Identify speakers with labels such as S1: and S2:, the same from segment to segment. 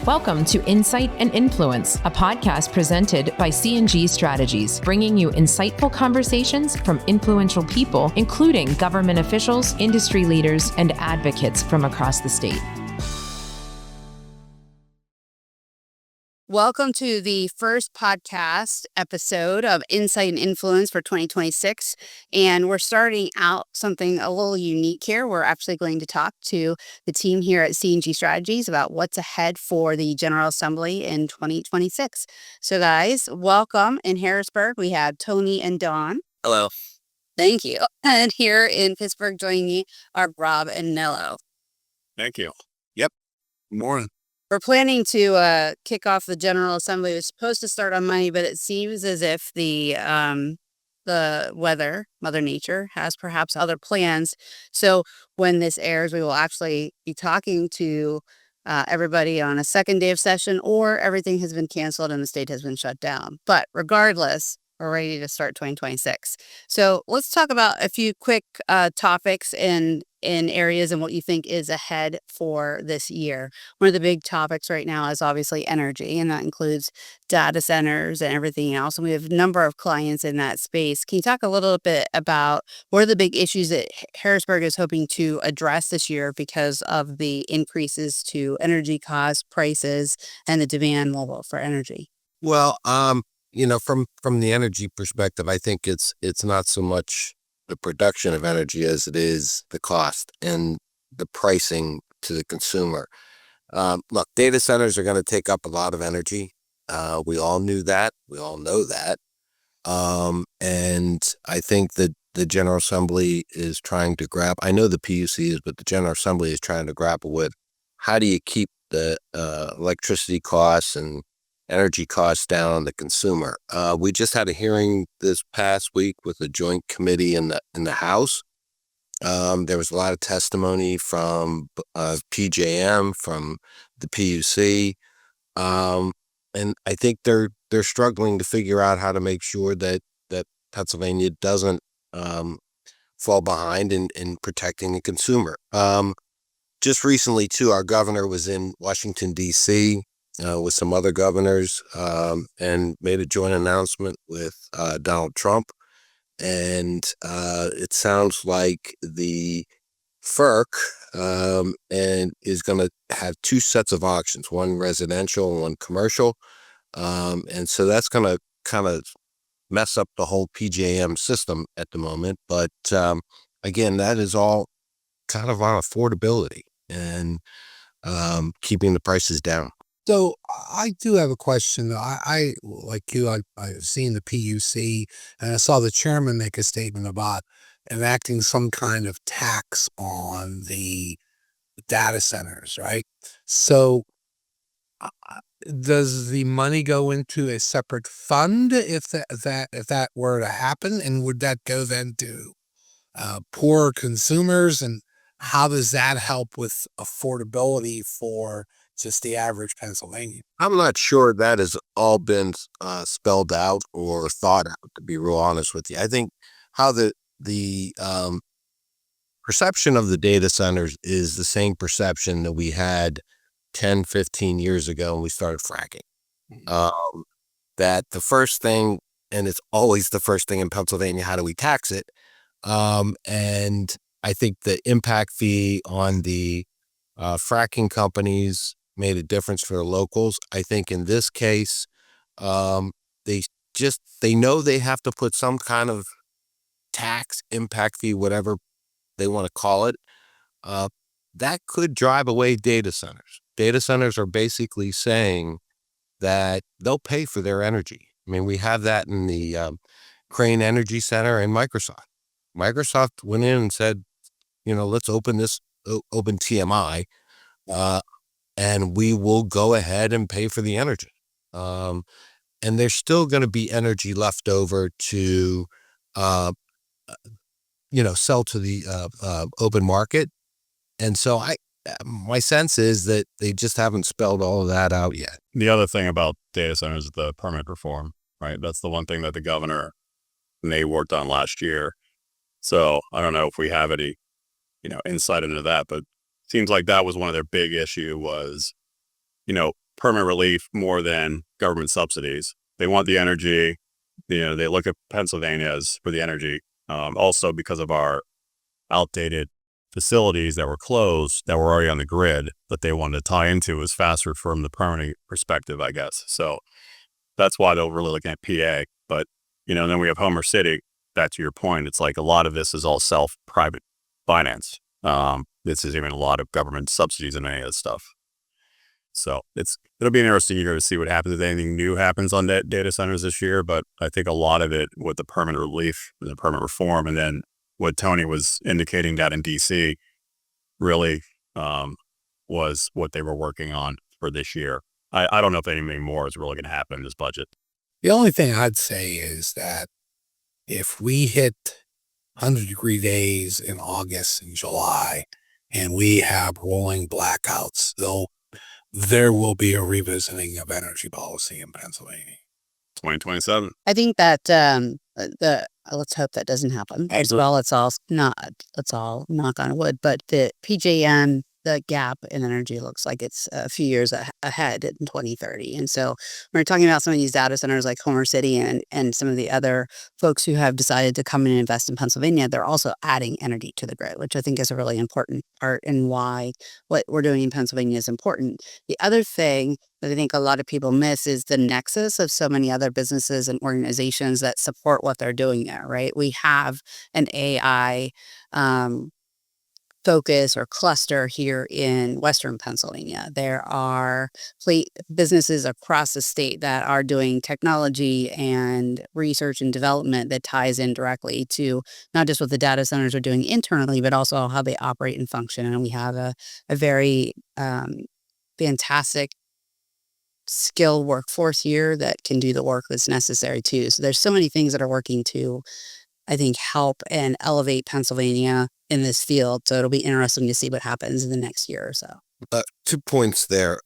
S1: Welcome to Insight and Influence, a podcast presented by C&G Strategies, bringing you insightful conversations from influential people, including government officials, industry leaders, and advocates from across the state.
S2: Welcome to the first podcast episode of Insight and Influence for 2026. And we're starting out something a little unique here. We're actually going to talk to the team here at C&G Strategies about what's ahead for the General Assembly in 2026. So guys, welcome. In Harrisburg, we have Tony and Dawn.
S3: Hello.
S2: Thank you. And here in Pittsburgh, joining me are Rob and Nello.
S3: Thank you. Yep. Morning.
S2: We're planning to kick off the General Assembly. It was supposed to start on Monday, but it seems as if the weather, Mother Nature, has perhaps other plans. So when this airs, we will actually be talking to everybody on a second day of session, or everything has been canceled and the state has been shut down. But regardless, we're ready to start 2026. So let's talk about a few quick topics in areas and what you think is ahead for this year. One of the big topics right now is obviously energy, and that includes data centers and everything else. And we have a number of clients in that space. Can you talk a little bit about what are the big issues that Harrisburg is hoping to address this year because of the increases to energy costs, prices, and the demand level for energy?
S4: Well, from the energy perspective, I think it's not so much the production of energy as it is the cost and the pricing to the consumer. Look, data centers are going to take up a lot of energy. We all knew that. We all know that. And I think that the General Assembly is trying to I know the PUC is, but the General Assembly is trying to grapple with how do you keep the electricity costs and energy costs down on the consumer. We just had a hearing this past week with a joint committee in the House. There was a lot of testimony from PJM, from the PUC, and I think they're struggling to figure out how to make sure that Pennsylvania doesn't fall behind in protecting the consumer. Just recently, too, our governor was in Washington, D.C., with some other governors, and made a joint announcement with Donald Trump. And it sounds like the FERC and is going to have two sets of auctions, one residential and one commercial. And so that's going to kind of mess up the whole PJM system at the moment. But again, that is all kind of on affordability and keeping the prices down.
S5: So I do have a question. I like you, I've seen the PUC, and I saw the chairman make a statement about enacting some kind of tax on the data centers, right? So does the money go into a separate fund if that were to happen? And would that go then to poorer consumers? And how does that help with affordability for just the average Pennsylvanian?
S4: I'm not sure that has all been spelled out or thought out, to be real honest with you. I think how the perception of the data centers is the same perception that we had 10, 15 years ago when we started fracking. That the first thing, and it's always the first thing in Pennsylvania, how do we tax it? And I think the impact fee on the fracking companies made a difference for the locals. I think in this case, they know they have to put some kind of tax, impact fee, whatever they want to call it. That could drive away data centers. Data centers are basically saying that they'll pay for their energy. I mean, we have that in the Crane Energy Center and Microsoft. Microsoft went in and said, let's open TMI, and we will go ahead and pay for the energy. And there's still going to be energy left over to, sell to the open market. And so my sense is that they just haven't spelled all of that out yet.
S3: The other thing about data centers is the permit reform, right? That's the one thing that the governor and they worked on last year. So I don't know if we have any, insight into that, but it seems like that was one of their big issue was, permanent relief more than government subsidies. They want the energy. They look at Pennsylvania as for the energy. Also because of our outdated facilities that were closed that were already on the grid that they wanted to tie into is faster from the permanent perspective, I guess. So that's why they're really looking at PA. But, then we have Homer City. Back to your point, it's like a lot of this is all private finance. This is even a lot of government subsidies and any of this stuff. So it'll be an interesting year to see what happens if anything new happens on data centers this year. But I think a lot of it with the permanent relief, the permanent reform, and then what Tony was indicating that in DC really was what they were working on for this year. I don't know if anything more is really going to happen in this budget.
S5: The only thing I'd say is that if we hit 100-degree days in August and July and we have rolling blackouts, there will be a revisiting of energy policy in Pennsylvania.
S3: 2027.
S2: I think that let's hope that doesn't happen as well. Let's all knock on wood. But the PJM, the gap in energy looks like it's a few years ahead in 2030. And so when we're talking about some of these data centers like Homer City and some of the other folks who have decided to come in and invest in Pennsylvania, they're also adding energy to the grid, which I think is a really important part and why what we're doing in Pennsylvania is important. The other thing that I think a lot of people miss is the nexus of so many other businesses and organizations that support what they're doing there, right? We have an AI focus or cluster here in Western Pennsylvania. There are businesses across the state that are doing technology and research and development that ties in directly to not just what the data centers are doing internally, but also how they operate and function. And we have a very fantastic skilled workforce here that can do the work that's necessary too. So there's so many things that are working to, I think, help and elevate Pennsylvania in this field. So it'll be interesting to see what happens in the next year or so.
S4: 2 points there.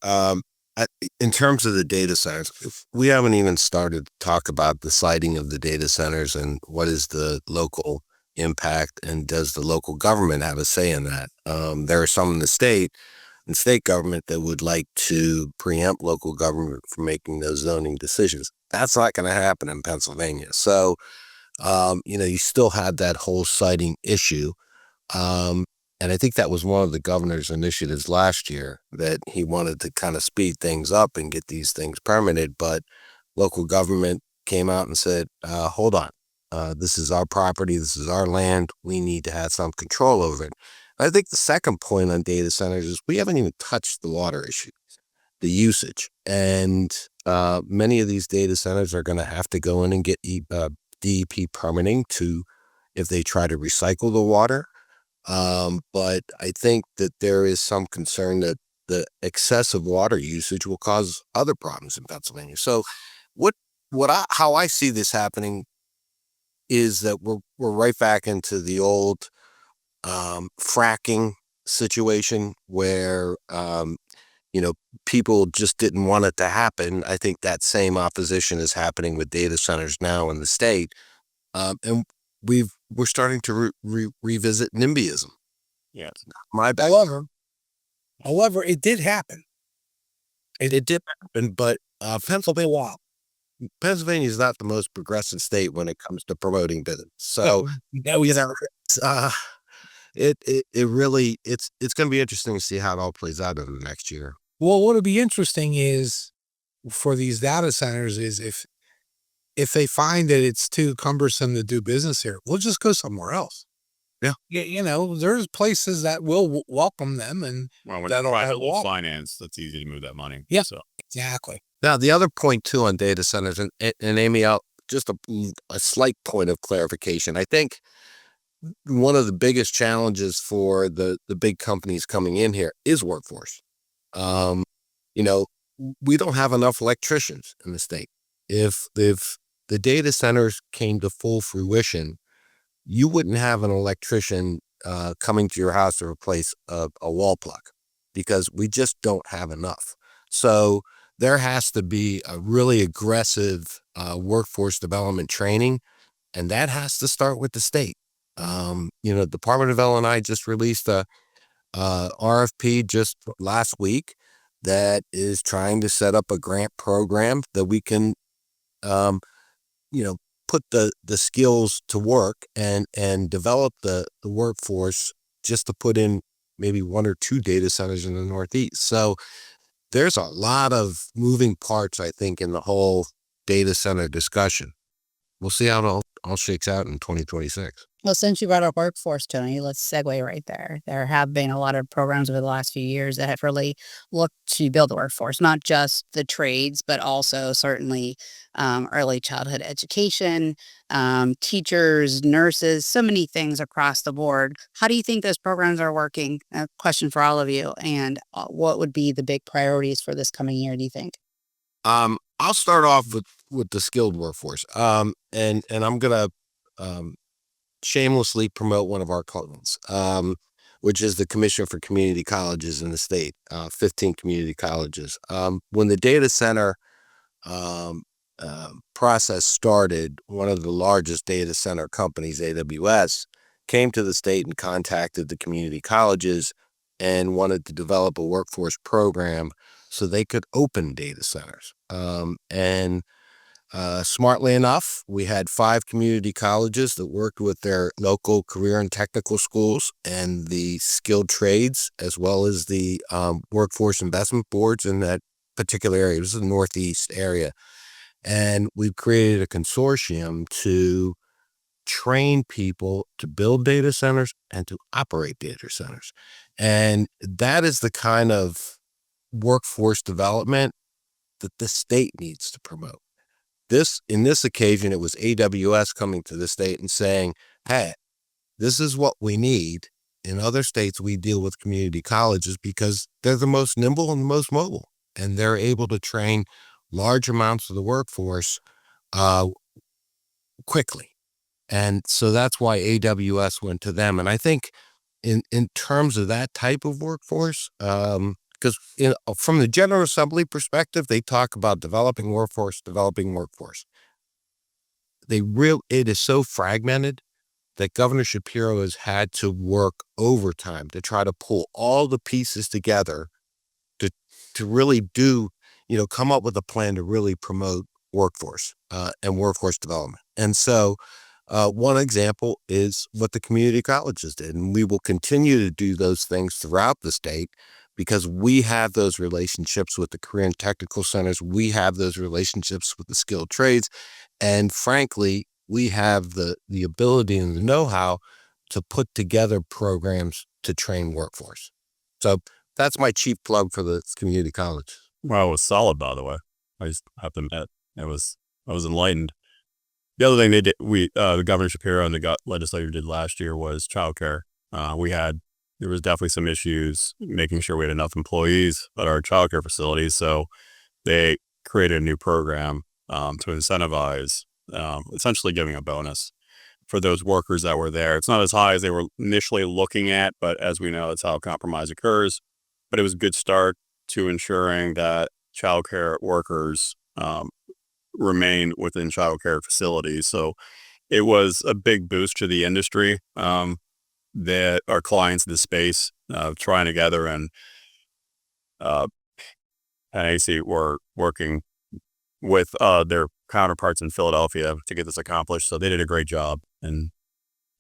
S4: In terms of the data centers, we haven't even started to talk about the siting of the data centers and what is the local impact and does the local government have a say in that? There are some in the state government that would like to preempt local government from making those zoning decisions. That's not going to happen in Pennsylvania. So, you still had that whole siting issue. And I think that was one of the governor's initiatives last year, that he wanted to kind of speed things up and get these things permitted. But local government came out and said, hold on, this is our property. This is our land. We need to have some control over it. I think the second point on data centers is we haven't even touched the water issue, the usage. And many of these data centers are going to have to go in and get DEP permitting if they try to recycle the water. But I think that there is some concern that the excessive water usage will cause other problems in Pennsylvania. So how I see this happening is that we're right back into the old fracking situation where people just didn't want it to happen. I think that same opposition is happening with data centers now in the state, and we're starting to revisit NIMBYism.
S3: Yes.
S4: My bad.
S5: However, it did happen.
S4: It did happen, but Pennsylvania is not the most progressive state when it comes to promoting business. So it really it's going to be interesting to see how it all plays out in the next year.
S5: Well, what'll be interesting is for these data centers is if they find that it's too cumbersome to do business here, we'll just go somewhere else.
S4: Yeah.
S5: There's places that will welcome them and
S3: that'll have finance. That's easy to move that money.
S5: Yeah,
S3: so.
S5: Exactly.
S4: Now, the other point too on data centers, and Amie, just a slight point of clarification. I think one of the biggest challenges for the big companies coming in here is workforce. We don't have enough electricians in the state. If the data centers came to full fruition, you wouldn't have an electrician coming to your house to replace a wall plug because we just don't have enough. So there has to be a really aggressive workforce development training, and that has to start with the state. Department of L&I just released a RFP just last week that is trying to set up a grant program that we can, put the skills to work and develop the workforce just to put in maybe 1 or 2 data centers in the Northeast. So there's a lot of moving parts, I think, in the whole data center discussion. We'll see how it all shakes out in 2026.
S2: Well, since you brought up workforce, Tony, let's segue right there. There have been a lot of programs over the last few years that have really looked to build the workforce, not just the trades, but also certainly early childhood education, teachers, nurses, so many things across the board. How do you think those programs are working? A question for all of you. And what would be the big priorities for this coming year, do you think?
S4: I'll start off with the skilled workforce. And I'm going to shamelessly promote one of our clients, which is the Commission for Community Colleges in the state, 15 community colleges. When the data center process started, one of the largest data center companies, AWS, came to the state and contacted the community colleges and wanted to develop a workforce program so they could open data centers. Smartly enough, we had 5 community colleges that worked with their local career and technical schools and the skilled trades, as well as the workforce investment boards in that particular area. It was the Northeast area. And we've created a consortium to train people to build data centers and to operate data centers. And that is the kind of workforce development that the state needs to promote. In this occasion, it was AWS coming to the state and saying, hey, this is what we need. In other states, we deal with community colleges because they're the most nimble and the most mobile, and they're able to train large amounts of the workforce quickly. And so that's why AWS went to them. And I think in terms of that type of workforce, because from the General Assembly perspective, they talk about developing workforce. It is so fragmented that Governor Shapiro has had to work overtime to try to pull all the pieces together to really come up with a plan to really promote workforce and workforce development. And so one example is what the community colleges did. And we will continue to do those things throughout the state, because we have those relationships with the career and technical centers. We have those relationships with the skilled trades. And frankly, we have the ability and the know-how to put together programs to train workforce. So that's my chief plug for the community college.
S3: Well, it was solid, by the way. I just have to admit, I was enlightened. The other thing they did, the Governor Shapiro and the legislature did last year was childcare. There was definitely some issues making sure we had enough employees at our childcare facilities. So they created a new program to incentivize, essentially giving a bonus for those workers that were there. It's not as high as they were initially looking at, but as we know, that's how compromise occurs. But it was a good start to ensuring that childcare workers remain within childcare facilities. So it was a big boost to the industry. That our clients in the space trying together, and AC were working with their counterparts in Philadelphia to get this accomplished. So they did a great job, and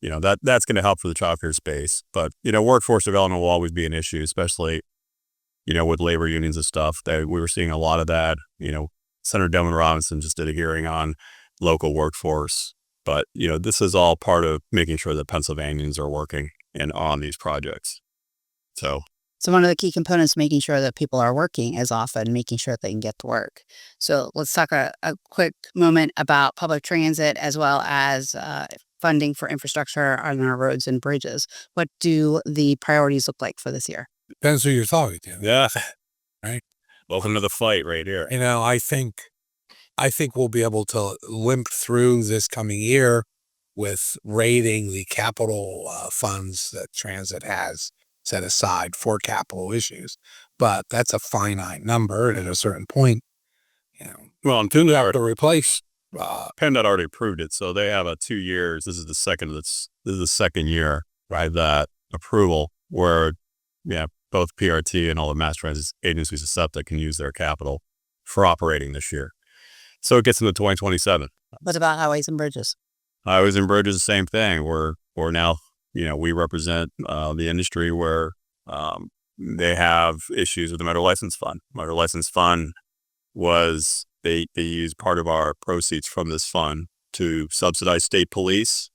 S3: that's going to help for the childcare space. But workforce development will always be an issue, especially with labor unions and stuff. That we were seeing a lot of that. Senator Delman Robinson just did a hearing on local workforce. But, this is all part of making sure that Pennsylvanians are working and on these projects. So
S2: one of the key components, making sure that people are working, is often making sure that they can get to work. So let's talk a quick moment about public transit, as well as funding for infrastructure on our roads and bridges. What do the priorities look like for this year?
S5: Depends who you're talking to.
S3: Yeah.
S5: Right.
S3: Welcome to the fight right here.
S5: I think we'll be able to limp through this coming year with raiding the capital funds that transit has set aside for capital issues. But that's a finite number, and at a certain point,
S3: well, and
S5: you have to replace.
S3: PennDOT already approved it, so they have 2 years. This is the second year, right? That approval where, both PRT and all the mass transit agencies of SEPTA can use their capital for operating this year. So it gets into 2027.
S2: What about highways and bridges?
S3: Highways and bridges, the same thing. We're now, we represent the industry where they have issues with the motor license fund. Motor license fund was, they use part of our proceeds from this fund to subsidize state police.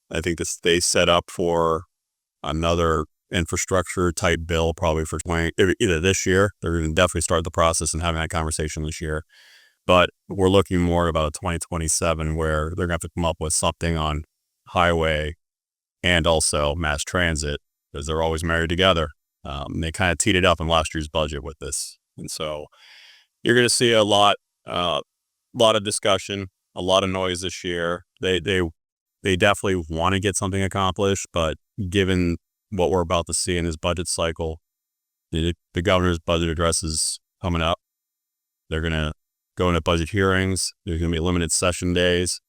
S3: I think they set up for another infrastructure type bill probably for either this year. They're going to definitely start the process and having that conversation this year. But we're looking more about a 2027 where they're going to have to come up with something on highway and also mass transit, because they're always married together. They kind of teed it up in last year's budget with this. And so you're going to see a lot of discussion, a lot of noise this year. They definitely want to get something accomplished, but given what we're about to see in this budget cycle, the governor's budget address is coming up. They're going to go into budget hearings. There's going to be limited session days.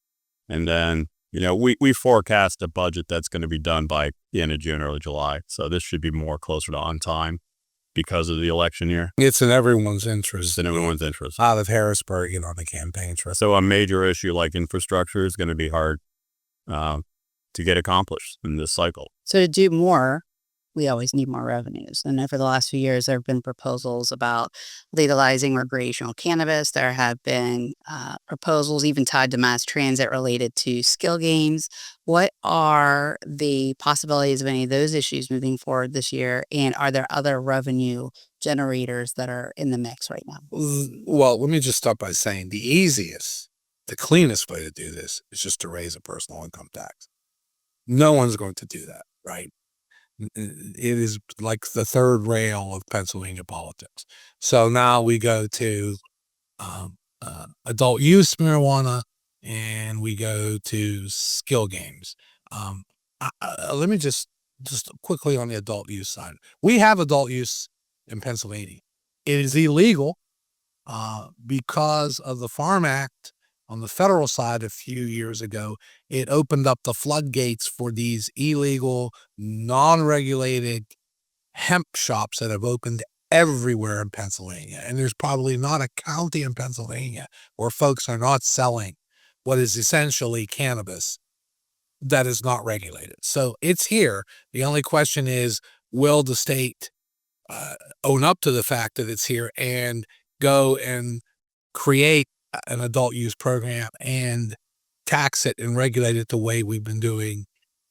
S3: And then, we forecast a budget that's going to be done by the end of June, early July. So this should be more closer to on time because of the election year.
S5: It's in everyone's interest.
S3: It's in everyone's interest.
S5: Out of Harrisburg, on the campaign trail.
S3: So a major issue like infrastructure is going to be hard to get accomplished in this cycle.
S2: So to do more, we always need more revenues. And over the last few years, there have been proposals about legalizing recreational cannabis. There have been proposals even tied to mass transit related to skill games. What are the possibilities of any of those issues moving forward this year? And are there other revenue generators that are in the mix right now?
S5: Well, let me just start by saying the cleanest way to do this is just to raise a personal income tax. No one's going to do that, right? It is like the third rail of Pennsylvania politics. So now we go to adult use marijuana and we go to skill games. Let me just quickly on the adult use side. We have adult use in Pennsylvania. It is illegal because of the Farm Act. On the federal side, a few years ago, it opened up the floodgates for these illegal, non-regulated hemp shops that have opened everywhere in Pennsylvania. And there's probably not a county in Pennsylvania where folks are not selling what is essentially cannabis that is not regulated. So it's here. The only question is, will the state own up to the fact that it's here and go and create an adult use program and tax it and regulate it the way we've been doing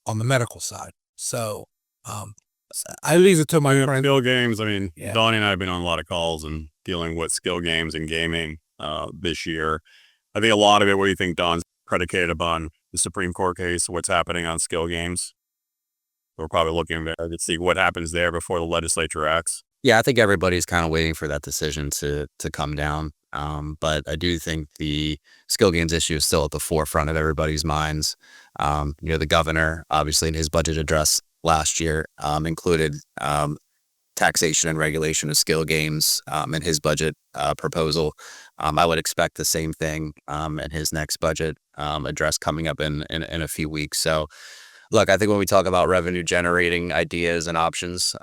S5: on the medical side? So I leave it to my friend.
S3: Skill games. Donnie and I have been on a lot of calls and dealing with skill games and gaming this year. I think a lot of it, what do you think, Don's predicated upon the Supreme Court case, what's happening on skill games? We're probably looking there to see what happens there before the legislature acts.
S6: Yeah, I think everybody's kind of waiting for that decision to come down. But I do think the skill games issue is still at the forefront of everybody's minds. The governor, obviously, in his budget address last year, included taxation and regulation of skill games in his budget proposal. I would expect the same thing in his next budget address coming up in a few weeks. So, look, I think when we talk about revenue generating ideas and options,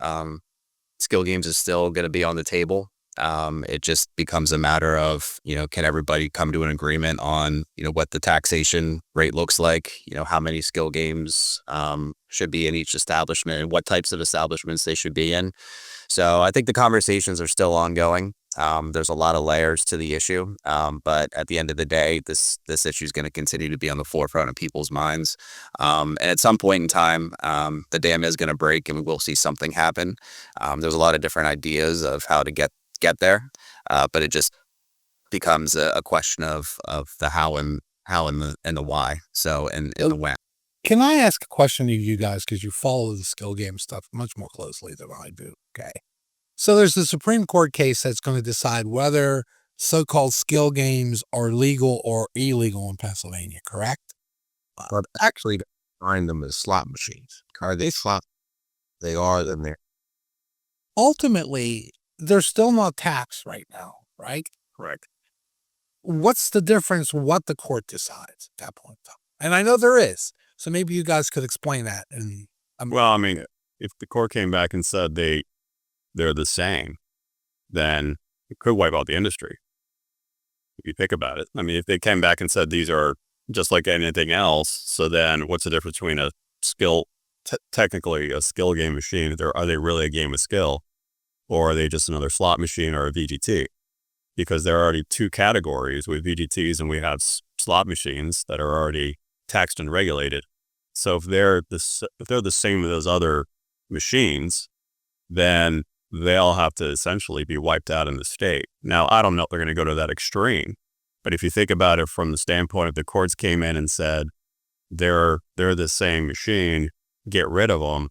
S6: skill games is still going to be on the table. It just becomes a matter of, can everybody come to an agreement on, what the taxation rate looks like, how many skill games should be in each establishment and what types of establishments they should be in. So I think the conversations are still ongoing. There's a lot of layers to the issue. But at the end of the day, this issue is going to continue to be on the forefront of people's minds. And at some point in time, the dam is going to break and we will see something happen. There's a lot of different ideas of how to get there, but it just becomes a question of the how and the why. So and the when.
S5: Can I ask a question to you guys, because you follow the skill game stuff much more closely than I do? Okay, so there's the Supreme Court case that's going to decide whether so-called skill games are legal or illegal in Pennsylvania, correct?
S4: But actually, find them as slot machines. Are they slot? They are. Then they're
S5: ultimately, they're still not taxed right now, right?
S3: Correct.
S5: What's the difference what the court decides at that point in time? And I know there is. So maybe you guys could explain that. And
S3: if the court came back and said they they're the same, then it could wipe out the industry. If you think about it, I mean, if they came back and said these are just like anything else, so then what's the difference between a technically a skill game machine? Are they really a game of skill, or are they just another slot machine or a VGT? Because there are already two categories with VGTs, and we have slot machines that are already taxed and regulated. So if they're the same as those other machines, then they all have to essentially be wiped out in the state. Now, I don't know if they're going to go to that extreme, but if you think about it from the standpoint of the courts came in and said they're the same machine, get rid of them,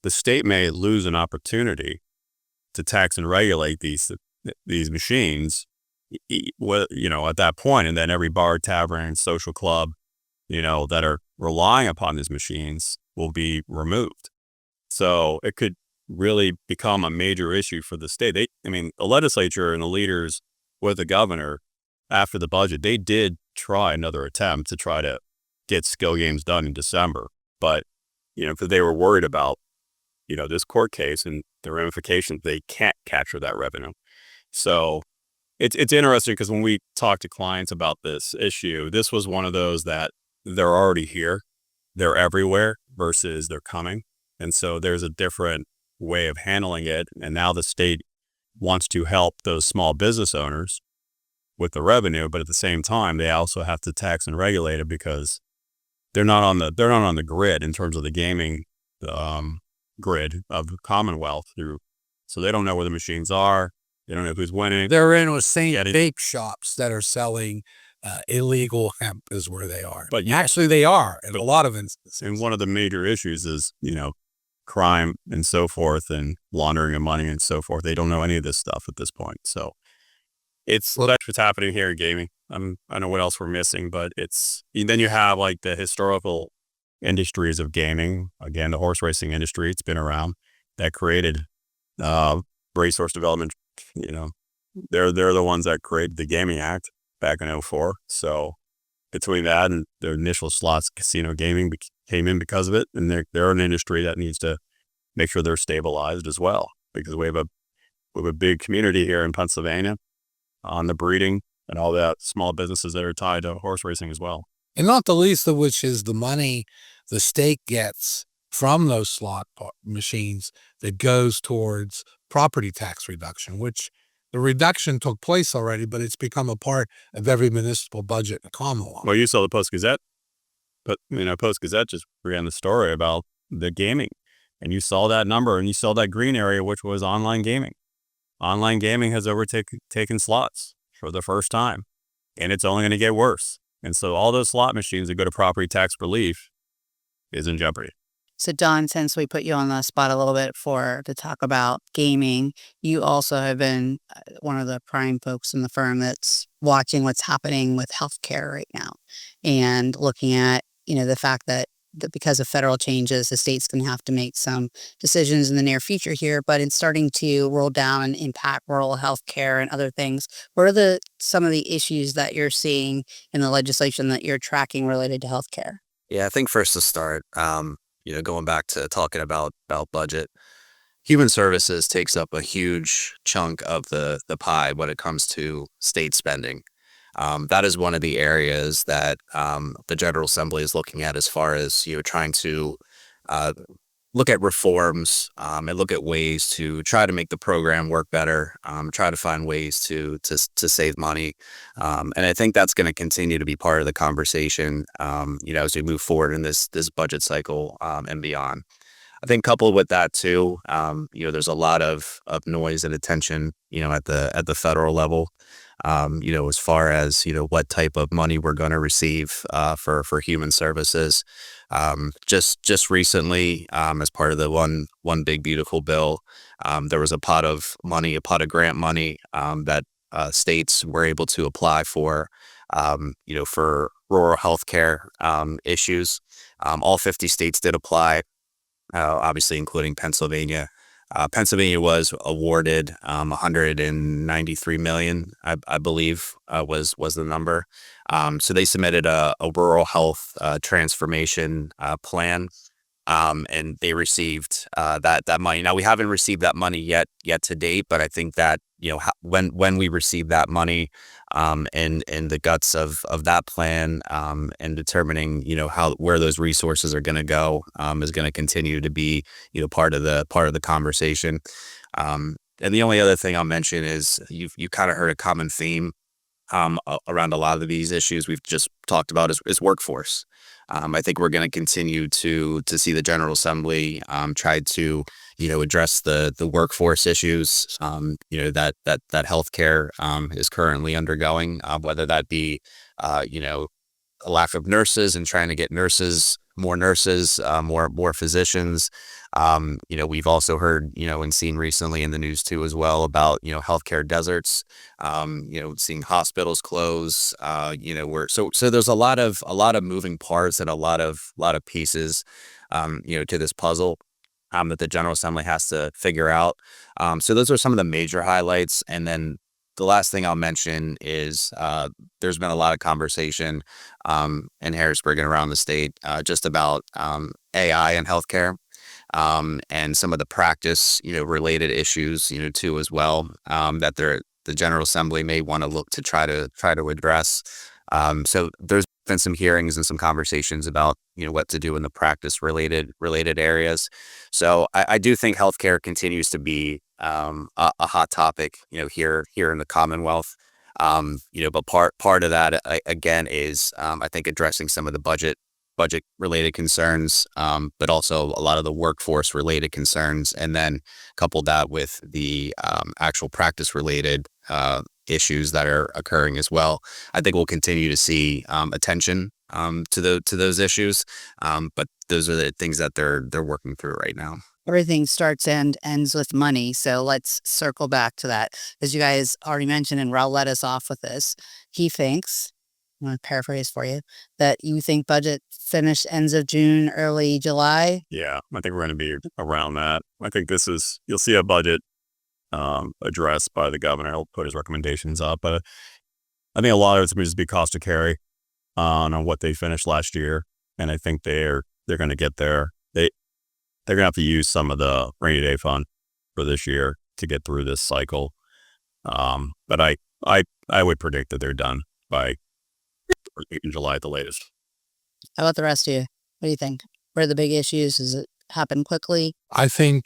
S3: the state may lose an opportunity to tax and regulate these machines, at that point, and then every bar, tavern, social club, that are relying upon these machines will be removed. So it could really become a major issue for the state. The legislature and the leaders with the governor after the budget, they did try another attempt to try to get skill games done in December. But, because they were worried about, this court case and the ramifications, they can't capture that revenue. So it's interesting because when we talk to clients about this issue, this was one of those that they're already here, they're everywhere versus they're coming. And so there's a different way of handling it. And now the state wants to help those small business owners with the revenue, but at the same time, they also have to tax and regulate it because they're not on the grid in terms of the gaming grid of the Commonwealth. So they don't know where the machines are. They don't know who's winning.
S5: They're in with vape shops that are selling illegal hemp is where they are. But actually they are in a lot of instances.
S3: And one of the major issues is, crime and so forth and laundering of money and so forth. They don't know any of this stuff at this point. So that's what's happening here in gaming. I don't know what else we're missing, but then you have like the historical industries of gaming. Again, the horse racing industry, it's been around, that created racehorse development. They're the ones that created the Gaming Act back in 2004. So between that and the initial slots casino gaming came in because of it, and they're an industry that needs to make sure they're stabilized as well, because we have a big community here in Pennsylvania on the breeding and all that small businesses that are tied to horse racing as well.
S5: And not the least of which is the money the state gets from those slot machines that goes towards property tax reduction, which the reduction took place already, but it's become a part of every municipal budget in the Commonwealth.
S3: Well, you saw the Post-Gazette, but Post-Gazette just ran the story about the gaming, and you saw that number, and you saw that green area, which was online gaming. Online gaming has overtaken slots for the first time, and it's only going to get worse. And so all those slot machines that go to property tax relief is in jeopardy.
S2: So Don, since we put you on the spot a little bit to talk about gaming, you also have been one of the prime folks in the firm that's watching what's happening with healthcare right now, and looking at, the fact that because of federal changes, the state's going to have to make some decisions in the near future here, but it's starting to roll down and impact rural healthcare and other things. What are some of the issues that you're seeing in the legislation that you're tracking related to healthcare?
S6: Yeah, I think first to start, going back to talking about budget, human services takes up a huge chunk of the pie when it comes to state spending. That is one of the areas that the General Assembly is looking at as far as trying to look at reforms and look at ways to try to make the program work better, try to find ways to save money. And I think that's going to continue to be part of the conversation, as we move forward in this budget cycle and beyond. I think coupled with that too, there's a lot of noise and attention, at the federal level, as far as, what type of money we're going to receive for human services. Just recently, as part of the one big beautiful bill, there was a pot of grant money that states were able to apply for, for rural healthcare issues. All 50 states did apply, obviously including Pennsylvania. Pennsylvania was awarded $193 million, I believe, was the number. So they submitted a rural health transformation plan. and they received that money. Now we haven't received that money yet to date, but I think that when we receive that money, and the guts of that plan, and determining where those resources are going to go, is going to continue to be part of the conversation. And the only other thing I'll mention is you kind of heard a common theme around a lot of these issues we've just talked about is workforce. I think we're going to continue to see the General Assembly try to address the workforce issues that healthcare is currently undergoing, whether that be a lack of nurses and trying to get more nurses, more physicians. We've also heard, and seen recently in the news too as well about, healthcare deserts, seeing hospitals close, so there's a lot of moving parts and a lot of pieces, to this puzzle, that the General Assembly has to figure out. So those are some of the major highlights. And then the last thing I'll mention is there's been a lot of conversation in Harrisburg and around the state just about AI and healthcare, and some of the practice related issues too as well, that the General Assembly may want to look to try to address. So there's been some hearings and some conversations about what to do in the practice related areas. So I do think healthcare continues to be a hot topic here in the Commonwealth. But part of that again is I think addressing some of the budget related concerns, but also a lot of the workforce related concerns, and then couple that with the actual practice related issues that are occurring as well. I think we'll continue to see attention to those issues, but those are the things that they're working through right now.
S2: Everything starts and ends with money. So let's circle back to that. As you guys already mentioned, and Raul let us off with this, he thinks, I'm going to paraphrase for you, that you think budget finish ends of June, early July?
S3: Yeah, I think we're going to be around that. I think you'll see a budget addressed by the governor. He'll put his recommendations up, but I think a lot of it's going to just be cost to carry on what they finished last year. And I think they're going to get there. They're going to have to use some of the rainy day fund for this year to get through this cycle. But I would predict that they're done by in July at the latest.
S2: How about the rest of you? What do you think? What are the big issues? Does it happen quickly?
S5: I think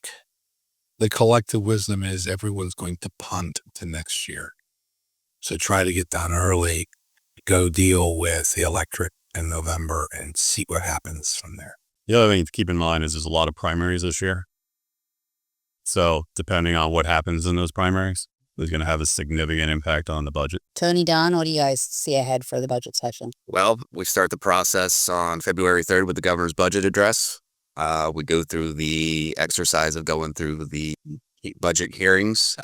S5: the collective wisdom is everyone's going to punt to next year. So try to get done early, go deal with the electorate in November and see what happens from there.
S3: The other thing to keep in mind is there's a lot of primaries this year. So depending on what happens in those primaries, is going to have a significant impact on the budget.
S2: Tony, Don, what do you guys see ahead for the budget session?
S6: Well, we start the process on February 3rd with the governor's budget address. We go through the exercise of going through the budget hearings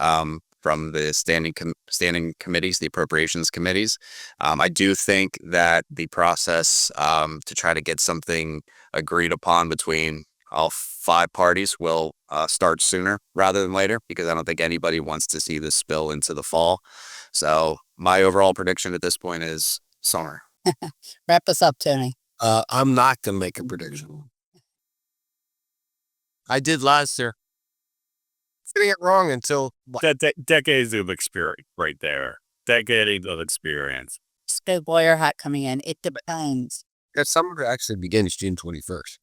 S6: from the standing committees, the appropriations committees. I do think that the process to try to get something agreed upon between all five parties will start sooner rather than later, because I don't think anybody wants to see this spill into the fall. So my overall prediction at this point is summer.
S2: Wrap us up, Tony.
S4: I'm not going to make a prediction. I did last year. Getting it wrong until
S3: Decades of experience right there. Decades of experience.
S2: Big lawyer hat coming in. It depends.
S4: that summer actually begins June 21st.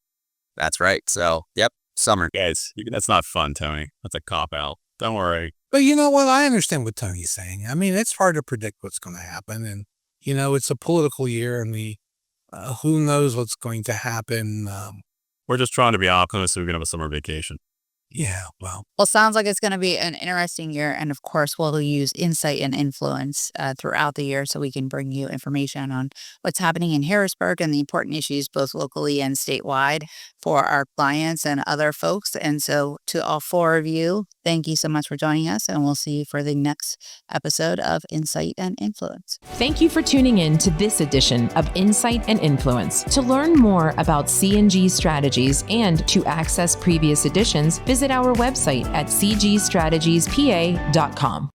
S6: That's right. So, yep, summer.
S3: Guys, that's not fun, Tony. That's a cop-out. Don't worry.
S5: But you know what? I understand what Tony's saying. I mean, it's hard to predict what's going to happen. And, you know, it's a political year and who knows what's going to happen.
S3: We're just trying to be optimists so we can have a summer vacation.
S5: Yeah, well,
S2: Sounds like it's going to be an interesting year. And of course, we'll use insight and influence throughout the year so we can bring you information on what's happening in Harrisburg and the important issues both locally and statewide for our clients and other folks. And so to all four of you, thank you so much for joining us. And we'll see you for the next episode of Insight and Influence.
S1: Thank you for tuning in to this edition of Insight and Influence. To learn more about C&G strategies and to access previous editions, visit our website at cgstrategiespa.com.